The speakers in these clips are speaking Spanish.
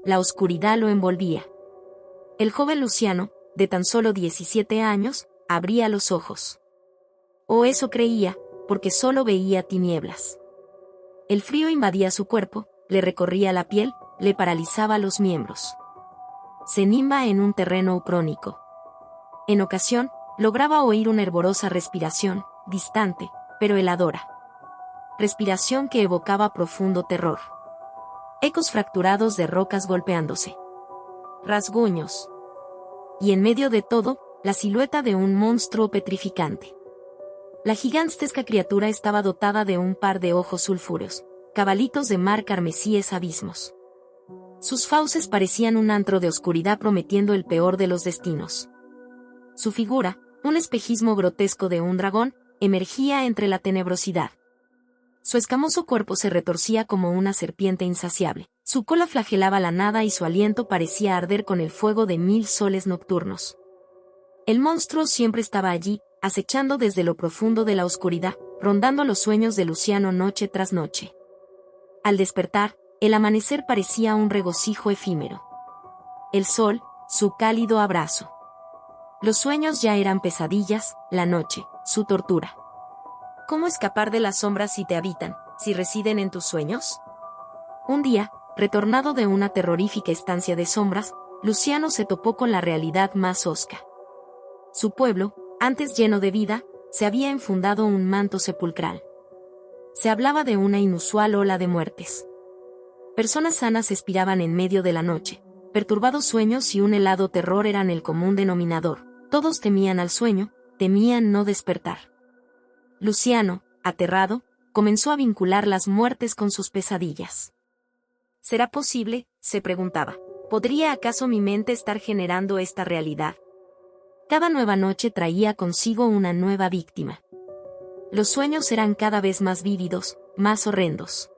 la oscuridad lo envolvía. El joven Luciano, de tan solo 17 años, abría los ojos. O eso creía, porque solo veía tinieblas. El frío invadía su cuerpo, le recorría la piel, le paralizaba los miembros. Se enima en un terreno ucrónico. En ocasión, lograba oír una hervorosa respiración, distante, pero heladora. Respiración que evocaba profundo terror. Ecos fracturados de rocas golpeándose. Rasguños. Y en medio de todo, la silueta de un monstruo petrificante. La gigantesca criatura estaba dotada de un par de ojos sulfúreos, cabalitos de mar carmesíes abismos. Sus fauces parecían un antro de oscuridad prometiendo el peor de los destinos. Su figura, un espejismo grotesco de un dragón, emergía entre la tenebrosidad. Su escamoso cuerpo se retorcía como una serpiente insaciable, su cola flagelaba la nada y su aliento parecía arder con el fuego de 1000 soles nocturnos. El monstruo siempre estaba allí, acechando desde lo profundo de la oscuridad, rondando los sueños de Luciano noche tras noche. Al despertar, el amanecer parecía un regocijo efímero. El sol, su cálido abrazo. Los sueños ya eran pesadillas, la noche, su tortura. ¿Cómo escapar de las sombras si te habitan, si residen en tus sueños? Un día, retornado de una terrorífica estancia de sombras, Luciano se topó con la realidad más hosca. Su pueblo, antes lleno de vida, se había enfundado un manto sepulcral. Se hablaba de una inusual ola de muertes. Personas sanas expiraban en medio de la noche, perturbados sueños y un helado terror eran el común denominador. Todos temían al sueño, temían no despertar. Luciano, aterrado, comenzó a vincular las muertes con sus pesadillas. ¿Será posible?, se preguntaba. ¿Podría acaso mi mente estar generando esta realidad? Cada nueva noche traía consigo una nueva víctima. Los sueños eran cada vez más vívidos, más horrendos.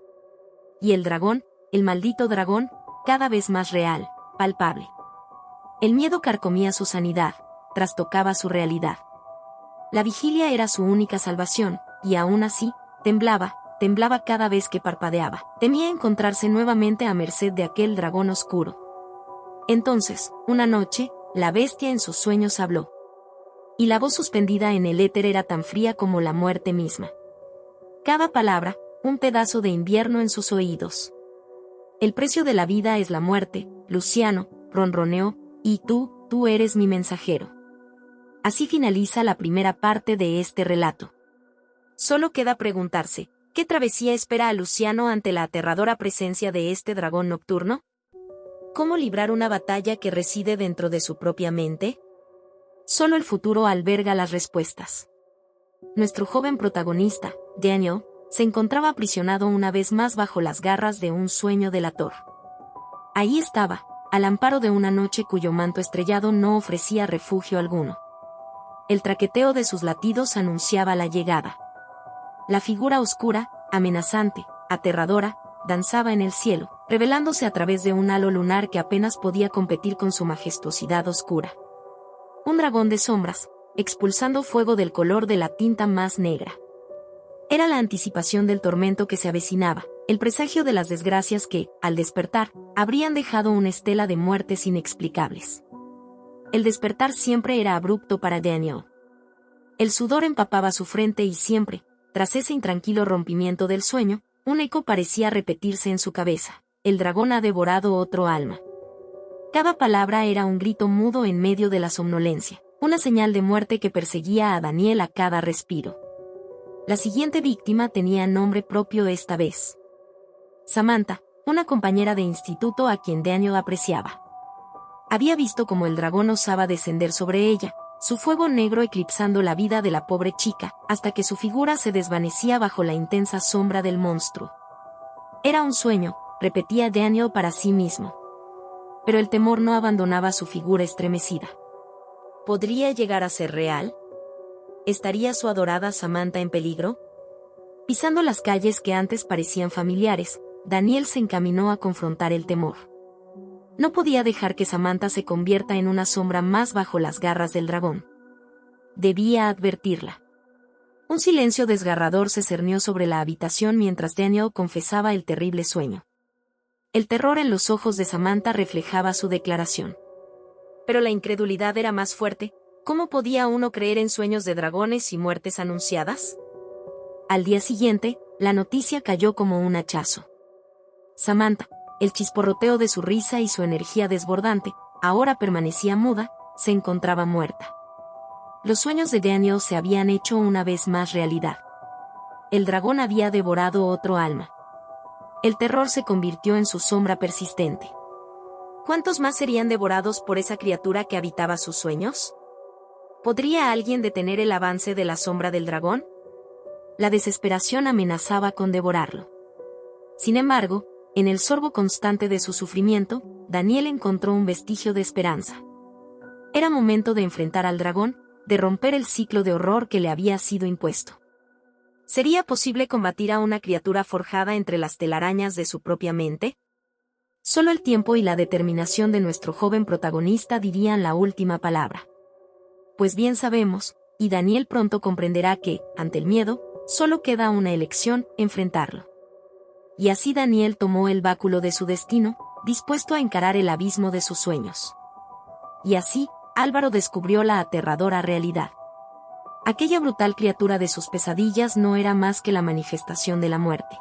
Y el dragón, el maldito dragón, cada vez más real, palpable. El miedo carcomía su sanidad, trastocaba su realidad. La vigilia era su única salvación, y aún así, temblaba cada vez que parpadeaba. Temía encontrarse nuevamente a merced de aquel dragón oscuro. Entonces, una noche, la bestia en sus sueños habló. Y la voz suspendida en el éter era tan fría como la muerte misma. Cada palabra, un pedazo de invierno en sus oídos. El precio de la vida es la muerte, Luciano, ronroneó, y tú eres mi mensajero. Así finaliza la primera parte de este relato. Solo queda preguntarse, ¿qué travesía espera a Luciano ante la aterradora presencia de este dragón nocturno? ¿Cómo librar una batalla que reside dentro de su propia mente? Solo el futuro alberga las respuestas. Nuestro joven protagonista, Daniel, se encontraba aprisionado una vez más bajo las garras de un sueño delator. Ahí estaba, al amparo de una noche cuyo manto estrellado no ofrecía refugio alguno. El traqueteo de sus latidos anunciaba la llegada. La figura oscura, amenazante, aterradora, danzaba en el cielo, revelándose a través de un halo lunar que apenas podía competir con su majestuosidad oscura. Un dragón de sombras, expulsando fuego del color de la tinta más negra. Era la anticipación del tormento que se avecinaba, el presagio de las desgracias que, al despertar, habrían dejado una estela de muertes inexplicables. El despertar siempre era abrupto para Daniel. El sudor empapaba su frente y siempre, tras ese intranquilo rompimiento del sueño, un eco parecía repetirse en su cabeza: el dragón ha devorado otro alma. Cada palabra era un grito mudo en medio de la somnolencia, una señal de muerte que perseguía a Daniel a cada respiro. La siguiente víctima tenía nombre propio esta vez. Samantha, una compañera de instituto a quien Daniel apreciaba. Había visto cómo el dragón osaba descender sobre ella, su fuego negro eclipsando la vida de la pobre chica, hasta que su figura se desvanecía bajo la intensa sombra del monstruo. Era un sueño, repetía Daniel para sí mismo. Pero el temor no abandonaba su figura estremecida. ¿Podría llegar a ser real? ¿Estaría su adorada Samantha en peligro? Pisando las calles que antes parecían familiares, Daniel se encaminó a confrontar el temor. No podía dejar que Samantha se convierta en una sombra más bajo las garras del dragón. Debía advertirla. Un silencio desgarrador se cernió sobre la habitación mientras Daniel confesaba el terrible sueño. El terror en los ojos de Samantha reflejaba su declaración. Pero la incredulidad era más fuerte. ¿Cómo podía uno creer en sueños de dragones y muertes anunciadas? Al día siguiente, la noticia cayó como un hachazo. Samantha, el chisporroteo de su risa y su energía desbordante, ahora permanecía muda, se encontraba muerta. Los sueños de Daniel se habían hecho una vez más realidad. El dragón había devorado otro alma. El terror se convirtió en su sombra persistente. ¿Cuántos más serían devorados por esa criatura que habitaba sus sueños? ¿Podría alguien detener el avance de la sombra del dragón? La desesperación amenazaba con devorarlo. Sin embargo, en el sorbo constante de su sufrimiento, Daniel encontró un vestigio de esperanza. Era momento de enfrentar al dragón, de romper el ciclo de horror que le había sido impuesto. ¿Sería posible combatir a una criatura forjada entre las telarañas de su propia mente? Solo el tiempo y la determinación de nuestro joven protagonista dirían la última palabra. Pues bien sabemos, y Daniel pronto comprenderá que, ante el miedo, solo queda una elección: enfrentarlo. Y así Daniel tomó el báculo de su destino, dispuesto a encarar el abismo de sus sueños. Y así, Álvaro descubrió la aterradora realidad. Aquella brutal criatura de sus pesadillas no era más que la manifestación de la muerte.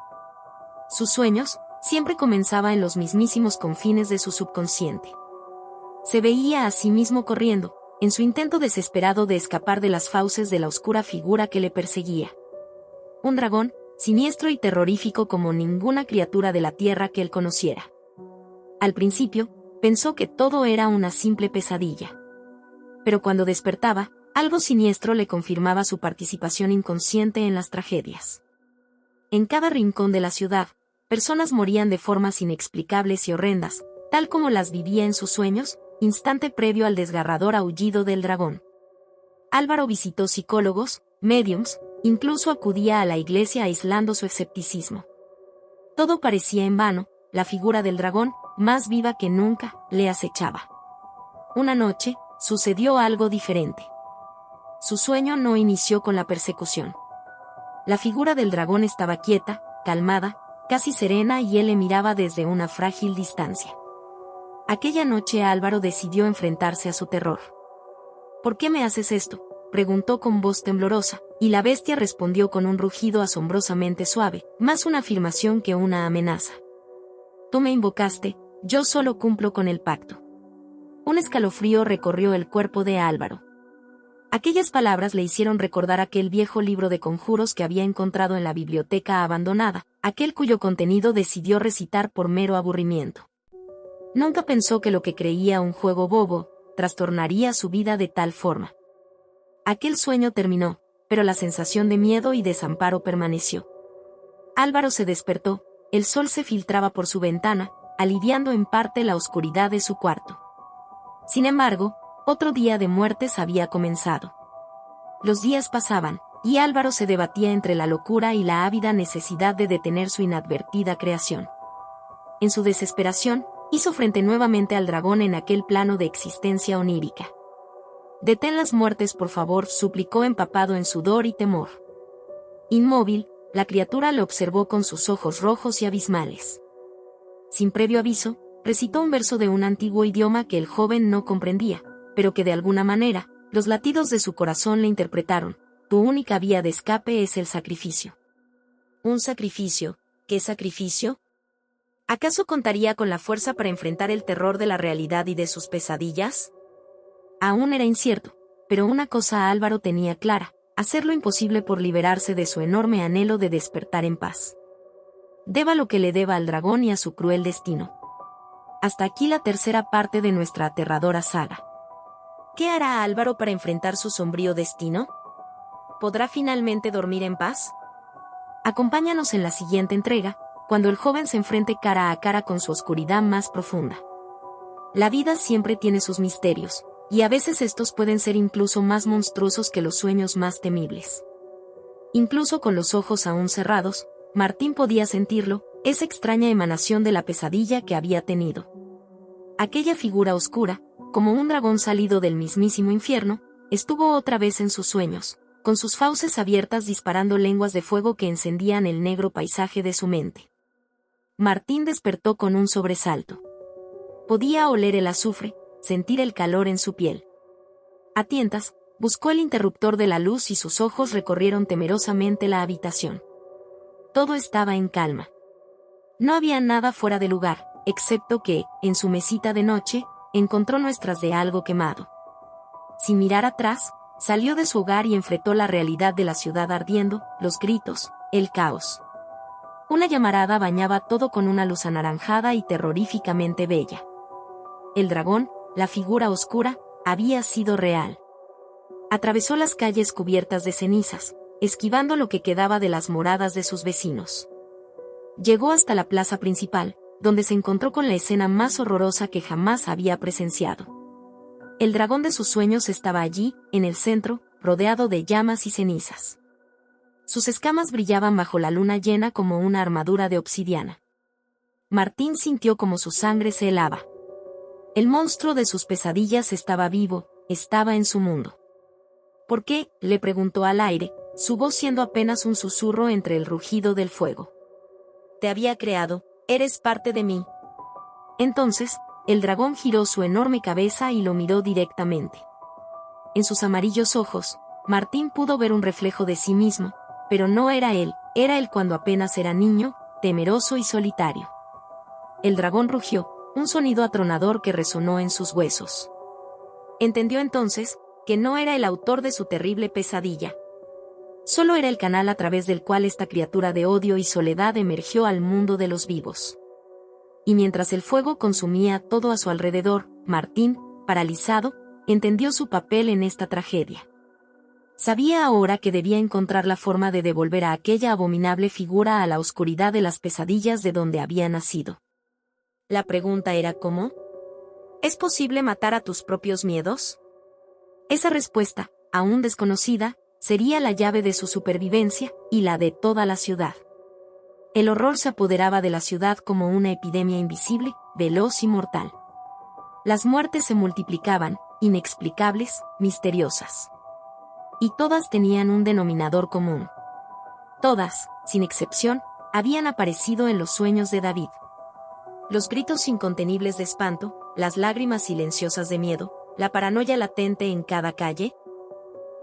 Sus sueños siempre comenzaba en los mismísimos confines de su subconsciente. Se veía a sí mismo corriendo, en su intento desesperado de escapar de las fauces de la oscura figura que le perseguía. Un dragón, siniestro y terrorífico como ninguna criatura de la tierra que él conociera. Al principio, pensó que todo era una simple pesadilla. Pero cuando despertaba, algo siniestro le confirmaba su participación inconsciente en las tragedias. En cada rincón de la ciudad, personas morían de formas inexplicables y horrendas, tal como las vivía en sus sueños, instante previo al desgarrador aullido del dragón. Álvaro visitó psicólogos, médiums, incluso acudía a la iglesia aislando su escepticismo. Todo parecía en vano, la figura del dragón, más viva que nunca, le acechaba. Una noche, sucedió algo diferente. Su sueño no inició con la persecución. La figura del dragón estaba quieta, calmada, casi serena, y él le miraba desde una frágil distancia. Aquella noche Álvaro decidió enfrentarse a su terror. ¿Por qué me haces esto?, preguntó con voz temblorosa, y la bestia respondió con un rugido asombrosamente suave, más una afirmación que una amenaza. Tú me invocaste, yo solo cumplo con el pacto. Un escalofrío recorrió el cuerpo de Álvaro. Aquellas palabras le hicieron recordar aquel viejo libro de conjuros que había encontrado en la biblioteca abandonada, aquel cuyo contenido decidió recitar por mero aburrimiento. Nunca pensó que lo que creía un juego bobo, trastornaría su vida de tal forma. Aquel sueño terminó, pero la sensación de miedo y desamparo permaneció. Álvaro se despertó, el sol se filtraba por su ventana, aliviando en parte la oscuridad de su cuarto. Sin embargo, otro día de muertes había comenzado. Los días pasaban, y Álvaro se debatía entre la locura y la ávida necesidad de detener su inadvertida creación. En su desesperación, hizo frente nuevamente al dragón en aquel plano de existencia onírica. «Detén las muertes, por favor», suplicó empapado en sudor y temor. Inmóvil, la criatura lo observó con sus ojos rojos y abismales. Sin previo aviso, recitó un verso de un antiguo idioma que el joven no comprendía, pero que de alguna manera, los latidos de su corazón le interpretaron: tu única vía de escape es el sacrificio. ¿Un sacrificio? ¿Qué sacrificio? ¿Acaso contaría con la fuerza para enfrentar el terror de la realidad y de sus pesadillas? Aún era incierto, pero una cosa Álvaro tenía clara: hacer lo imposible por liberarse de su enorme anhelo de despertar en paz. Deba lo que le deba al dragón y a su cruel destino. Hasta aquí la tercera parte de nuestra aterradora saga. ¿Qué hará Álvaro para enfrentar su sombrío destino? ¿Podrá finalmente dormir en paz? Acompáñanos en la siguiente entrega, cuando el joven se enfrente cara a cara con su oscuridad más profunda. La vida siempre tiene sus misterios, y a veces estos pueden ser incluso más monstruosos que los sueños más temibles. Incluso con los ojos aún cerrados, Martín podía sentirlo, esa extraña emanación de la pesadilla que había tenido. Aquella figura oscura, como un dragón salido del mismísimo infierno, estuvo otra vez en sus sueños, con sus fauces abiertas disparando lenguas de fuego que encendían el negro paisaje de su mente. Martín despertó con un sobresalto. Podía oler el azufre, sentir el calor en su piel. A tientas, buscó el interruptor de la luz y sus ojos recorrieron temerosamente la habitación. Todo estaba en calma. No había nada fuera de lugar, excepto que, en su mesita de noche, encontró muestras de algo quemado. Sin mirar atrás, salió de su hogar y enfrentó la realidad de la ciudad ardiendo, los gritos, el caos. Una llamarada bañaba todo con una luz anaranjada y terroríficamente bella. El dragón, la figura oscura, había sido real. Atravesó las calles cubiertas de cenizas, esquivando lo que quedaba de las moradas de sus vecinos. Llegó hasta la plaza principal, donde se encontró con la escena más horrorosa que jamás había presenciado. El dragón de sus sueños estaba allí, en el centro, rodeado de llamas y cenizas. Sus escamas brillaban bajo la luna llena como una armadura de obsidiana. Martín sintió como su sangre se helaba. El monstruo de sus pesadillas estaba vivo, estaba en su mundo. ¿Por qué?, le preguntó al aire, su voz siendo apenas un susurro entre el rugido del fuego. Te había creado, eres parte de mí. Entonces, el dragón giró su enorme cabeza y lo miró directamente. En sus amarillos ojos, Martín pudo ver un reflejo de sí mismo, pero no era él cuando apenas era niño, temeroso y solitario. El dragón rugió, un sonido atronador que resonó en sus huesos. Entendió entonces que no era el autor de su terrible pesadilla. Solo era el canal a través del cual esta criatura de odio y soledad emergió al mundo de los vivos. Y mientras el fuego consumía todo a su alrededor, Martín, paralizado, entendió su papel en esta tragedia. Sabía ahora que debía encontrar la forma de devolver a aquella abominable figura a la oscuridad de las pesadillas de donde había nacido. La pregunta era ¿cómo? ¿Es posible matar a tus propios miedos? Esa respuesta, aún desconocida, sería la llave de su supervivencia, y la de toda la ciudad. El horror se apoderaba de la ciudad como una epidemia invisible, veloz y mortal. Las muertes se multiplicaban, inexplicables, misteriosas. Y todas tenían un denominador común. Todas, sin excepción, habían aparecido en los sueños de David. Los gritos incontenibles de espanto, las lágrimas silenciosas de miedo, la paranoia latente en cada calle.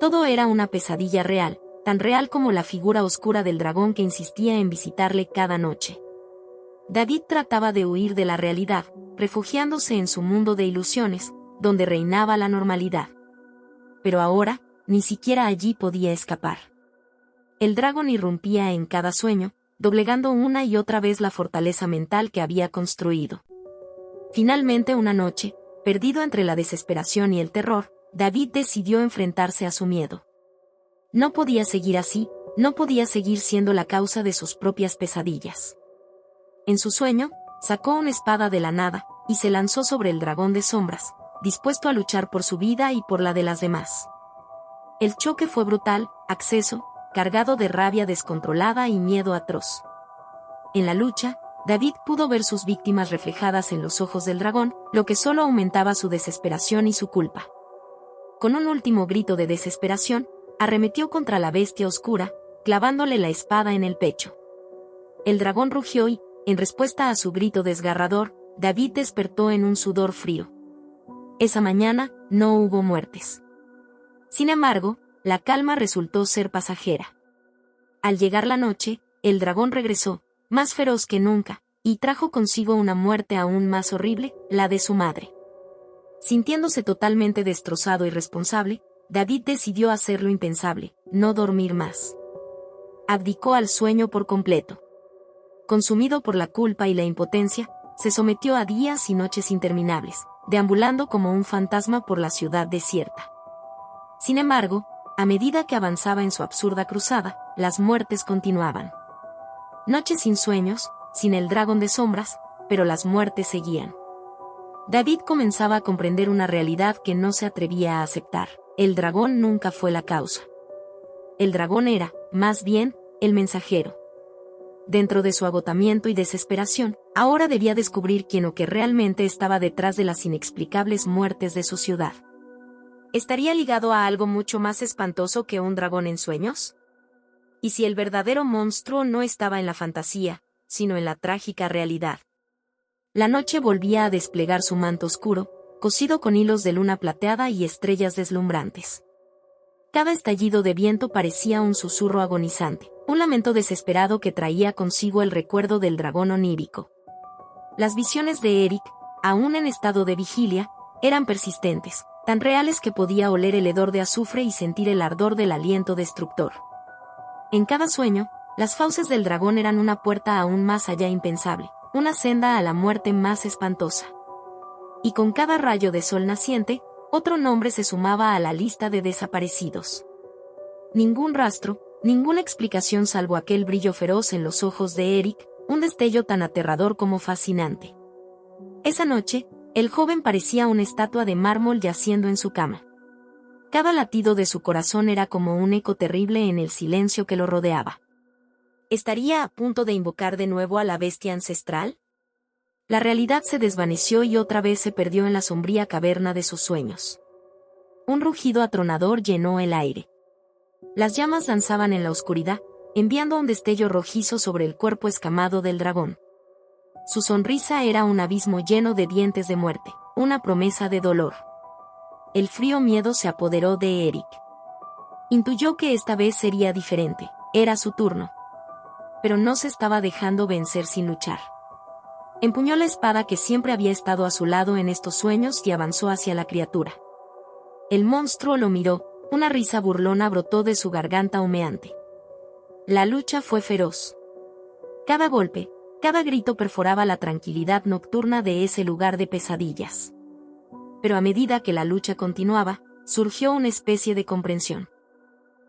Todo era una pesadilla real, tan real como la figura oscura del dragón que insistía en visitarle cada noche. David trataba de huir de la realidad, refugiándose en su mundo de ilusiones, donde reinaba la normalidad. Pero ahora, ni siquiera allí podía escapar. El dragón irrumpía en cada sueño, doblegando una y otra vez la fortaleza mental que había construido. Finalmente una noche, perdido entre la desesperación y el terror, David decidió enfrentarse a su miedo. No podía seguir así, no podía seguir siendo la causa de sus propias pesadillas. En su sueño, sacó una espada de la nada, y se lanzó sobre el dragón de sombras, dispuesto a luchar por su vida y por la de las demás. El choque fue brutal, acceso, cargado de rabia descontrolada y miedo atroz. En la lucha, David pudo ver sus víctimas reflejadas en los ojos del dragón, lo que solo aumentaba su desesperación y su culpa. Con un último grito de desesperación, arremetió contra la bestia oscura, clavándole la espada en el pecho. El dragón rugió y, en respuesta a su grito desgarrador, David despertó en un sudor frío. Esa mañana, no hubo muertes. Sin embargo, la calma resultó ser pasajera. Al llegar la noche, el dragón regresó, más feroz que nunca, y trajo consigo una muerte aún más horrible, la de su madre. Sintiéndose totalmente destrozado y responsable, David decidió hacer lo impensable, no dormir más. Abdicó al sueño por completo. Consumido por la culpa y la impotencia, se sometió a días y noches interminables, deambulando como un fantasma por la ciudad desierta. Sin embargo, a medida que avanzaba en su absurda cruzada, las muertes continuaban. Noches sin sueños, sin el dragón de sombras, pero las muertes seguían. David comenzaba a comprender una realidad que no se atrevía a aceptar. El dragón nunca fue la causa. El dragón era, más bien, el mensajero. Dentro de su agotamiento y desesperación, ahora debía descubrir quién o qué realmente estaba detrás de las inexplicables muertes de su ciudad. ¿Estaría ligado a algo mucho más espantoso que un dragón en sueños? ¿Y si el verdadero monstruo no estaba en la fantasía, sino en la trágica realidad. La noche volvía a desplegar su manto oscuro, cosido con hilos de luna plateada y estrellas deslumbrantes. Cada estallido de viento parecía un susurro agonizante, un lamento desesperado que traía consigo el recuerdo del dragón onírico. Las visiones de Eric, aún en estado de vigilia, eran persistentes, tan reales que podía oler el hedor de azufre y sentir el ardor del aliento destructor. En cada sueño, las fauces del dragón eran una puerta aún más allá impensable, una senda a la muerte más espantosa. Y con cada rayo de sol naciente, otro nombre se sumaba a la lista de desaparecidos. Ningún rastro, ninguna explicación salvo aquel brillo feroz en los ojos de Eric, un destello tan aterrador como fascinante. Esa noche, el joven parecía una estatua de mármol yaciendo en su cama. Cada latido de su corazón era como un eco terrible en el silencio que lo rodeaba. ¿Estaría a punto de invocar de nuevo a la bestia ancestral? La realidad se desvaneció y otra vez se perdió en la sombría caverna de sus sueños. Un rugido atronador llenó el aire. Las llamas danzaban en la oscuridad, enviando un destello rojizo sobre el cuerpo escamado del dragón. Su sonrisa era un abismo lleno de dientes de muerte, una promesa de dolor. El frío miedo se apoderó de Eric. Intuyó que esta vez sería diferente, era su turno. Pero no se estaba dejando vencer sin luchar. Empuñó la espada que siempre había estado a su lado en estos sueños y avanzó hacia la criatura. El monstruo lo miró, una risa burlona brotó de su garganta humeante. La lucha fue feroz. Cada golpe, cada grito perforaba la tranquilidad nocturna de ese lugar de pesadillas. Pero a medida que la lucha continuaba, surgió una especie de comprensión.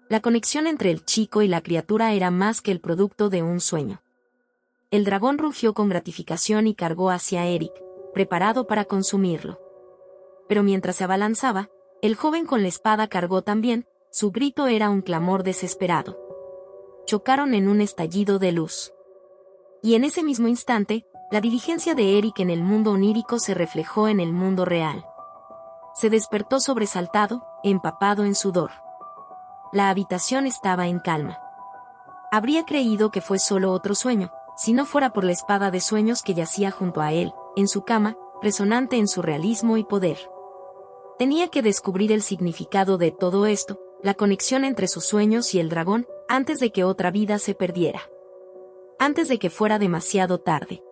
La conexión entre el chico y la criatura era más que el producto de un sueño. El dragón rugió con gratificación y cargó hacia Eric, preparado para consumirlo. Pero mientras se abalanzaba, el joven con la espada cargó también, su grito era un clamor desesperado. Chocaron en un estallido de luz. Y en ese mismo instante, la diligencia de Eric en el mundo onírico se reflejó en el mundo real. Se despertó sobresaltado, empapado en sudor. La habitación estaba en calma. Habría creído que fue solo otro sueño, si no fuera por la espada de sueños que yacía junto a él, en su cama, resonante en su realismo y poder. Tenía que descubrir el significado de todo esto, la conexión entre sus sueños y el dragón, antes de que otra vida se perdiera. Antes de que fuera demasiado tarde.